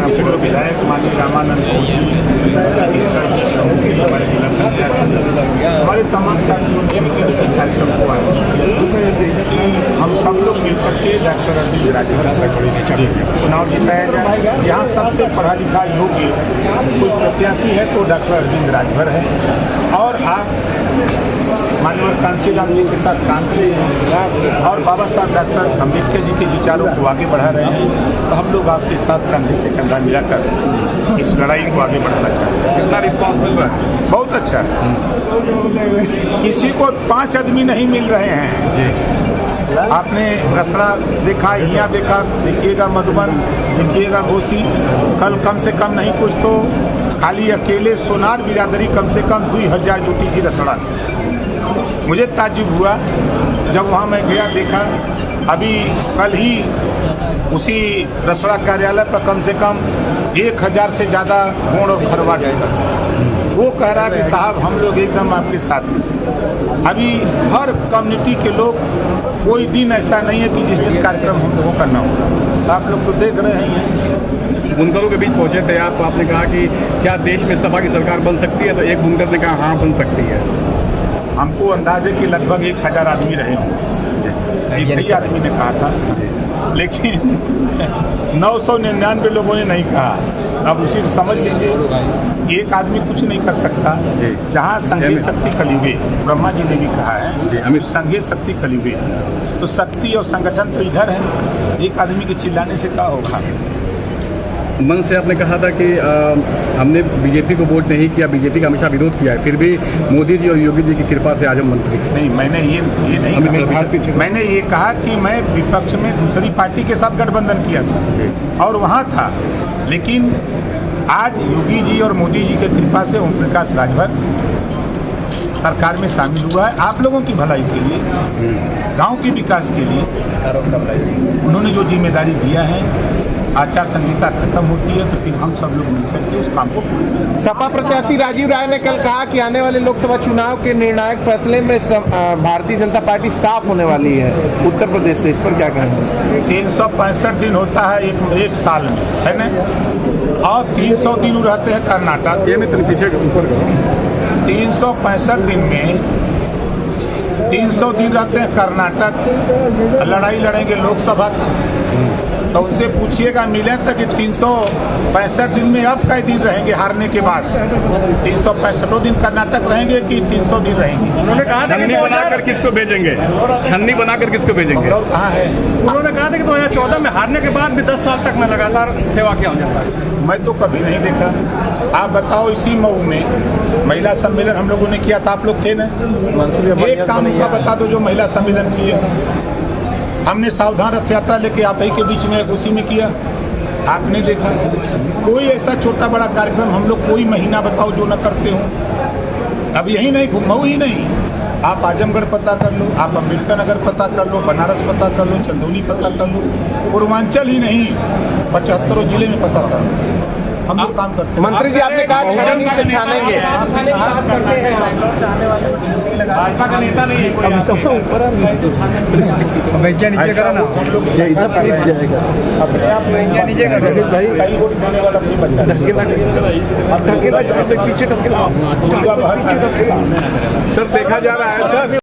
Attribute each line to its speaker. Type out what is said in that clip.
Speaker 1: पूर्व विधायक माननीय रामानंद हमारे तमाम साथियों ने कार्यक्रम को हम सब लोग मिलकर के डॉक्टर अरविंद राजभर चुनाव जिताया जाए। यहाँ सबसे पढ़ा लिखा योग्य कोई प्रत्याशी है तो डॉक्टर अरविंद राजभर है, और आप माननीय कांशीराम जी के साथ काम किए हैं और बाबा साहब डॉक्टर अम्बेडकर जी के विचारों को आगे बढ़ा रहे हैं, तो हम लोग आपके साथ कंधे से कंधा मिलाकर इस लड़ाई को आगे बढ़ाना चाहते हैं। कितना रिस्पॉन्स मिल रहा है? बहुत अच्छा। किसी को 5 आदमी नहीं मिल रहे हैं जी। आपने रसड़ा देखा, हिया देखा, देखिएगा मधुबन, देखिएगा घोसी, कल कम से कम नहीं कुछ तो खाली अकेले सोनार बिरादरी कम से कम 2000 जुटी थी रसड़ा। मुझे ताज्जुब हुआ जब वहाँ मैं गया, देखा अभी कल ही उसी रसड़ा कार्यालय पर कम से कम 1000 से ज़्यादा गोंड और खरवाट है। वो कह रहा कि साहब हम लोग एकदम आपके साथ हैं। अभी हर कम्युनिटी के लोग, कोई दिन ऐसा नहीं है कि जिस दिन कार्यक्रम हम लोगों का न होगा। आप लोग तो देख रहे हैं।
Speaker 2: बुनकरों के बीच पहुंचे थे आप, तो आपने कहा कि क्या देश में सपा की सरकार बन सकती है, तो एक बुनकर ने कहा हाँ बन सकती है।
Speaker 1: हमको अंदाज है कि लगभग 1000 आदमी रहे होंगे, एक ही आदमी ने कहा था, लेकिन 999 लोगों ने नहीं कहा। अब उसी से समझ लीजिए, एक आदमी कुछ नहीं कर सकता। जहाँ संघीय शक्ति कलयुगे, ब्रह्मा जी ने भी कहा है संघीय शक्ति कलयुगे, तो शक्ति और संगठन तो इधर है, एक आदमी के चिल्लाने से क्या होगा।
Speaker 2: मन से आपने कहा था कि हमने बीजेपी को वोट नहीं किया, बीजेपी का हमेशा विरोध किया है, फिर भी मोदी जी और योगी जी की कृपा से आज हम मंत्री।
Speaker 1: नहीं, मैंने ये नहीं कहा। मैंने ये कहा कि मैं विपक्ष में दूसरी पार्टी के साथ गठबंधन किया था और वहाँ था, लेकिन आज योगी जी और मोदी जी की कृपा से ओम प्रकाश राजभर सरकार में शामिल हुआ है। आप लोगों की भलाई के लिए, गांव के विकास के लिए उन्होंने जो जिम्मेदारी दिया है, आचार संहिता खत्म होती है तो फिर हम सब लोग मिलकर के उस काम को।
Speaker 3: सपा प्रत्याशी राजीव राय ने कल कहा कि आने वाले लोकसभा चुनाव के निर्णायक फैसले में भारतीय जनता पार्टी साफ होने वाली है उत्तर प्रदेश से, इस पर क्या कहेंगे?
Speaker 1: 365 दिन होता है एक साल में, है ना, और 300 दिन रहते हैं कर्नाटक।
Speaker 2: ये मैं पीछे ऊपर
Speaker 1: 365 दिन में 300 दिन रहते हैं कर्नाटक, लड़ाई लड़ेंगे लोकसभा का, तो उनसे पूछिएगा मिले तक 365 दिन में अब कई दिन रहेंगे हारने के बाद? 365 दिन कर्नाटक रहेंगे कि 300 दिन रहेंगे?
Speaker 2: उन्होंने कहा छन्नी बनाकर किसको भेजेंगे? छन्नी बनाकर किसको भेजेंगे?
Speaker 1: और कहाँ है?
Speaker 4: उन्होंने कहा था कि 2014 में हारने के बाद भी 10 साल तक मैं लगातार सेवा किया हूँ जनता।
Speaker 1: मैं तो कभी नहीं देखा। आप बताओ, इसी मऊ में महिला सम्मेलन हम लोगों ने किया था, आप लोग थे ना? एक काम का बता दो जो महिला सम्मेलन किए। हमने सावधान रथ यात्रा लेके आप ही के बीच में उसी में किया, आपने देखा। कोई ऐसा छोटा बड़ा कार्यक्रम हम लोग कोई महीना बताओ जो न करते हो। अब यही नहीं, मऊ ही नहीं, आप आजमगढ़ पता कर लो, आप अम्बेडकर नगर पता कर लो, बनारस पता कर लो, चंदौली पता कर लो, पूर्वांचल ही नहीं 75 जिले में पता कर लो, हम लोग काम करते हैं।
Speaker 3: मंत्री जी आपने कहा छाननी से छानेंगे,
Speaker 4: भाजपा का नेता नहीं है कोई,
Speaker 3: नीचे करो ना, प्लीज जाएगा
Speaker 1: अपने आप नीचे भाई, कई वोट देने वाला नहीं बचा,
Speaker 3: ढकेला पीछे ढकेला
Speaker 1: सर देखा जा रहा है सर।